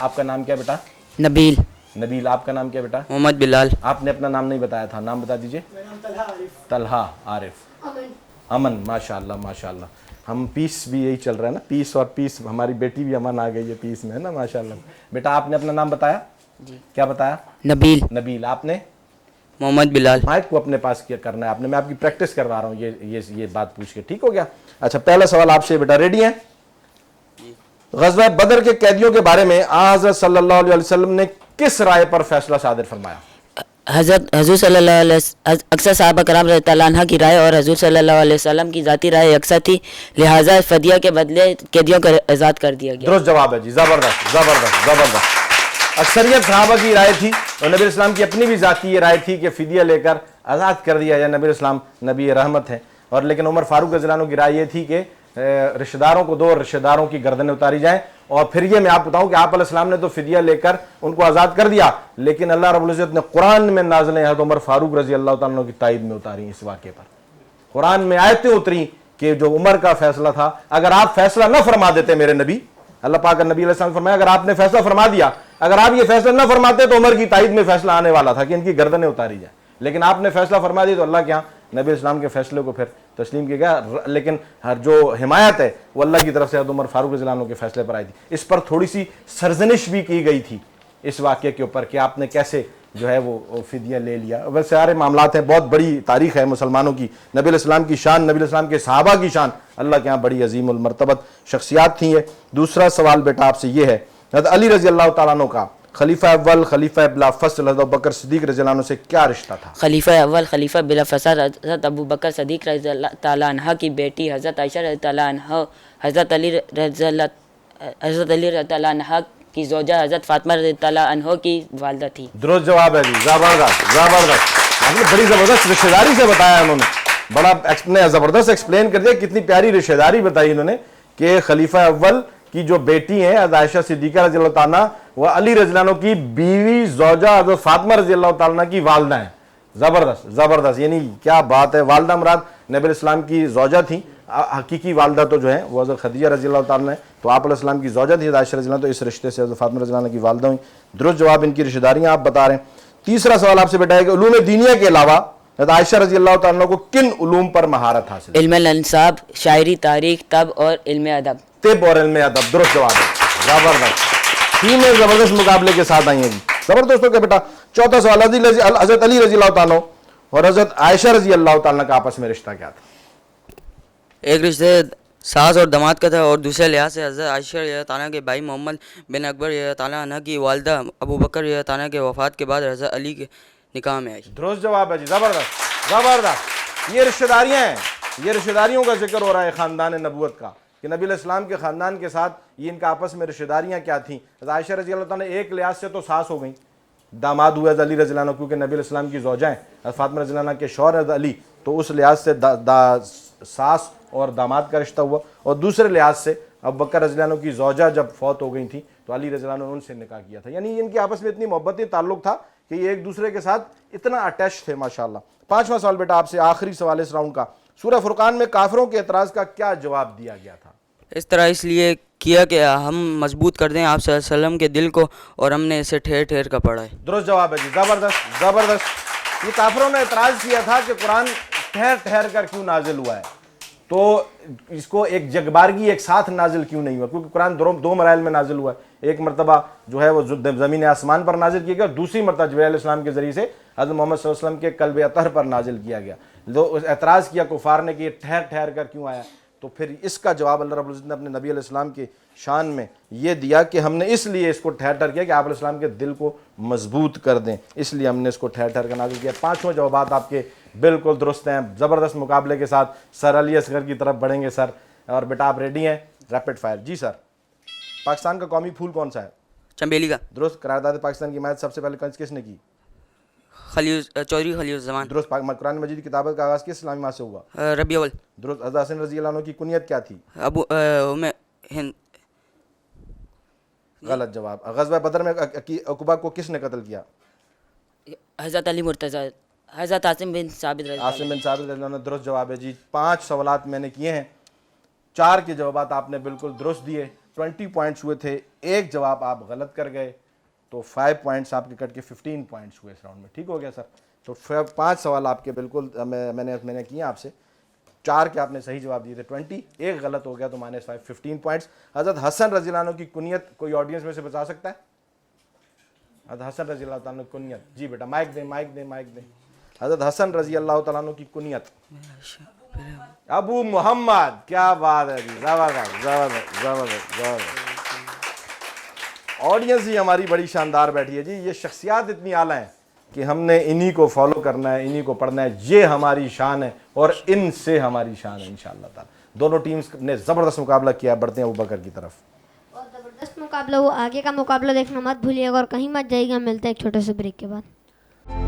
آپ کا نام کیا بیٹا؟ نبیل. نبیل. آپ کا نام کیا بیٹا؟ محمد بلال. آپ نے اپنا نام نہیں بتایا تھا, نام بتا دیجئے. میرا نام طلحہ عارف. طلحہ عارف. امن. ماشاء اللہ ماشاء اللہ. ہم پیس بھی یہی چل رہا ہے نا, پیس اور پیس. ہماری بیٹی بھی امن آ گئی ہے پیس میں, ہے نا, ماشاء اللہ. بیٹا آپ نے اپنا نام بتایا؟ جی. کیا بتایا؟ نبیل. نبیل. آپ نے؟ محمد بلال. مائک کو اپنے پاس کیا کرنا ہے آپ نے, میں آپ کی پریکٹس کروا رہا ہوں یہ بات پوچھ کے, ٹھیک ہو گیا؟ اچھا, پہلا سوال آپ سے بیٹا, ریڈی ہیں؟ غزوہ بدر کے قیدیوں کے بارے میں حضرت صلی اللہ علیہ وسلم نے کس رائے پر فیصلہ صادر فرمایا؟ حضور صلی اللہ علیہ اکثر صحابہ کرام رضی اللہ عنہ کی رائے اور حضور صلی اللہ علیہ وسلم کی ذاتی رائے یکساں تھی, لہٰذا فدیہ کے بدلے قیدیوں کو آزاد کر دیا گیا. درست جواب ہے جی, زبردست زبردست زبردست. اکثریت صحابہ کی رائے تھی اور نبی اسلام کی اپنی بھی ذاتی یہ رائے تھی کہ فدیہ لے کر آزاد کر دیا جائے. نبی اسلام نبی رحمت ہیں, اور لیکن عمر فاروق رضی اللہ عنہ کی رائے یہ تھی کہ رشتہ داروں کو دو اور رشتہ داروں کی گردنیں اتاری جائیں. اور پھر یہ میں آپ بتاؤں کہ آپ علیہ السلام نے تو فدیہ لے کر ان کو آزاد کر دیا, لیکن اللہ رب العزت نے قرآن میں نازلیں حضرت عمر فاروق رضی اللہ تعالیٰ عنہ کی تائید میں اتاری اس واقعے پر. قرآن میں آیتیں اتری کہ جو عمر کا فیصلہ تھا, اگر آپ فیصلہ نہ فرما دیتے میرے نبی, اللہ پاک کا نبی علیہ السلام نے فرمایا اگر آپ نے فیصلہ فرما دیا, اگر آپ یہ فیصلہ نہ فرماتے تو عمر کی تائید میں فیصلہ آنے والا تھا کہ ان کی گردنیں اتاری جائیں, لیکن آپ نے فیصلہ فرما دی تو اللہ کے ہاں نبی اسلام کے فیصلے کو پھر تسلیم کیا گیا. لیکن ہر جو حمایت ہے وہ اللہ کی طرف سے حضرت عمر فاروق رضی اللہ عنہ کے فیصلے پر آئی تھی. اس پر تھوڑی سی سرزنش بھی کی گئی تھی اس واقعے کے اوپر کہ آپ نے کیسے جو ہے وہ فدیہ لے لیا. ویسے سارے معاملات ہیں, بہت بڑی تاریخ ہے مسلمانوں کی. نبی علیہ السلام کی شان, نبی علیہ السلام کے صحابہ کی شان اللہ کے ہاں بڑی عظیم المرتبت شخصیات تھیں. دوسرا سوال بیٹا آپ سے یہ ہے, حضرت علی رضی اللہ تعالیٰ عنہ کا خلیفہ اول خلیفہ بلا فصل حضرت ابوبکر صدیق رضی اللہ عنہ سے کیا رشتہ تھا؟ خلیفہ اول خلیفہ بلا فصل حضرت ابوبکر صدیق رضی اللہ تعالیٰ عنہ کی بیٹی حضرت عائشہ رضی اللہ عنہ حضرت علی رضی اللہ عنہ کی زوجہ حضرت فاطمہ رضی اللہ عنہ کی والدہ تھی. درست جواب ہے جی, زبردست زبردست. آپ نے بڑی زبردست رشتہ داری سے بتایا, انہوں نے بڑا زبردست ایکسپلین کر دیا, کتنی پیاری رشتہ داری بتائی انہوں نے کہ خلیفہ اول کی جو بیٹی ہیں عائشہ صدیقہ رضی اللہ تعالیٰ عنہ, وہ علی رضی اللہ عنہ کی بیوی زوجہ حضرت فاطمہ رضی اللہ تعالیٰ عنہ کی والدہ ہیں. زبردست زبردست, یعنی کیا بات ہے. والدہ مراد نبی الاسلام کی زوجہ تھیں, حقیقی والدہ تو جو ہیں وہ حضرت خدیجہ رضی اللہ تعالیٰ عنہ, تو آپ علیہ السلام کی زوجہ تھی عائشہ رضی اللہ, تو اس رشتے سے حضرت فاطمہ رضی اللہ عنہ کی والدہ ہوئی. درست جواب, ان کی رشتہ داریاں آپ بتا رہے ہیں. تیسرا سوال آپ سے بیٹا ہے کہ علوم دینیہ کے علاوہ حضرت عائشہ رضی اللہ تعالیٰ عنہ کو کن علوم پر مہارت حاصل؟ علم الانصاب, شاعری, تاریخ, طب اور علم ادب. طب اور علم ادب, درست جواب ہے. زبردست, تینوں زبردست مقابلے کے ساتھ آئی ہیں جی, زبردست. کا بیٹا چوتھا سوال, حضرت علی رضی اللہ تعالیٰ اور حضرت عائشہ رضی اللہ تعالیٰ کا آپس میں رشتہ کیا تھا؟ ایک رشتے ساس اور داماد کا تھا, اور دوسرے لحاظ سے حضرت عائشہ رضی اللہ تعالیٰ کے بھائی محمد بن اکبر رضی اللہ تعالیٰ عنہ کی والدہ ابوبکر رضی اللہ تعالیٰ کے وفات کے بعد حضرت علی کے نکاح میں آئی. درست جواب ہے جی, زبردست زبردست. یہ رشتہ داریاں ہیں, یہ رشتہ داریوں کا ذکر ہو رہا ہے خاندان نبوت کا کہ نبی علیہ السلام کے خاندان کے ساتھ یہ ان کا آپس میں رشتہ داریاں کیا تھیں. عائشہ رضی اللہ تعالیٰ ایک لحاظ سے تو ساس ہو گئیں, داماد ہوئے علی رضی اللہ عنہ, کیونکہ نبی علیہ السلام کی زوجہ ہیں فاطمہ رضی اللہ عنہ کے شوہر علی, تو اس لحاظ سے ساس اور داماد کا رشتہ ہوا. اور دوسرے لحاظ سے ابوبکر رضی اللہ عنہ کی زوجہ جب فوت ہو گئی تھیں تو علی رضی اللہ عنہ نے ان سے نکاح کیا تھا. یعنی ان کے آپس میں اتنی محبتی تعلق تھا کہ یہ ایک دوسرے کے ساتھ اتنا اٹیچ تھے ماشاءاللہ. پانچواں سوال بیٹا آپ سے, آخری سوال اس راؤنڈ کا, سورہ فرقان میں کافروں کے اعتراض کا کیا جواب دیا گیا تھا؟ اس طرح اس لیے کیا کہ ہم مضبوط کر دیں آپ صلی اللہ علیہ وسلم کے دل کو, اور ہم نے اسے ٹھہر ٹھہر کر پڑھا ہے. درست جواب ہے جی, زبردست زبردست. یہ کافروں نے اعتراض کیا تھا کہ قرآن ٹھہر ٹھہر کر کیوں نازل ہوا ہے, تو اس کو ایک جگبارگی ایک ساتھ نازل کیوں نہیں ہوا, کیونکہ قرآن دو مراحل میں نازل ہوا ہے. ایک مرتبہ جو ہے وہ زمین آسمان پر نازل کیا گیا, اور دوسری مرتبہ جبرائیل علیہ السلام کے ذریعے سے حضرت محمد صلی اللہ علیہ وسلم کے قلب اطہر پر نازل کیا گیا. جو اعتراض کیا کفار نے کہ یہ ٹھہر ٹھہر کر کیوں آیا, تو پھر اس کا جواب اللہ رب العزت نے اپنے نبی علیہ السلام کی شان میں یہ دیا کہ ہم نے اس لیے اس کو ٹھہر ٹھہر کیا کہ آپ علیہ السلام کے دل کو مضبوط کر دیں, اس لیے ہم نے اس کو ٹھہر ٹھہر کر نازل کیا. پانچوں جوابات آپ کے بالکل درست ہیں. زبردست مقابلے کے ساتھ سر علی اصغر کی طرف بڑھیں گے سر, اور بیٹا آپ ریڈی ہیں؟ Rapid fire. جی سر. پاکستان کا قومی پھول کون سا ہے؟ چنبیلی کا. درست. قرارداد پاکستان کی حمایت سب سے پہلے کس نے کی؟ چودھری خلیل الزمان. درست. قرآن مجید کی کتابت کا آغاز کس اسلامی ماہ سے ہوا؟ ربیع اول. درست. حضرت حسن رضی اللہ عنہ کی کنیت کیا تھی؟ ابو ہند. غلط جواب. غزوہ بدر میں عقبہ کو کس نے قتل کیا؟ حضرت علی مرتضیٰ. حضرت عاصم بن ثابت رضی عاصم بن ثابت رضی اللہ عنہ. درست جواب ہے جی. 5 سوالات میں نے کیے ہیں, 4 کے جوابات آپ نے بالکل درست دیے. 20 پوائنٹس ہوئے تھے, ایک جواب آپ غلط کر گئے تو 5 پوائنٹس آپ کے کٹ کے 15 پوائنٹس ہوئے اس راؤنڈ میں. ٹھیک ہو گیا سر. تو 5 سوال آپ کے بالکل میں نے کیے آپ سے, 4 کے آپ نے صحیح جواب دیے تھے 20, ایک غلط ہو گیا تو -5 15 پوائنٹس. حضرت حسن رضی اللہ عنہ کی کنیت کوئی آڈینس میں سے بتا سکتا ہے؟ حضرت حسن رضی اللہ تعالیٰ عنہ کی کنیت, جی بیٹا مائک دیں. حضرت حسن رضی اللہ تعالیٰ عنہ کی کنیت ابو محمد. کیا بات ہے جی, زبردست. آڈینس ہی ہماری بڑی شاندار بیٹھی ہے جی. یہ شخصیات اتنی اعلیٰ ہیں کہ ہم نے انہی کو فالو کرنا ہے, انہی کو پڑھنا ہے. یہ ہماری شان ہے اور ان سے ہماری شان ہے انشاءاللہ تعالی. دونوں ٹیمز نے زبردست مقابلہ کیا. بڑھتے ہیں ابوبکر کی طرف. اور زبردست مقابلہ, وہ آگے کا مقابلہ دیکھنا مت بھولیے گا اور کہیں مت جائیے گا. ملتے ہیں ایک چھوٹے سے بریک کے بعد.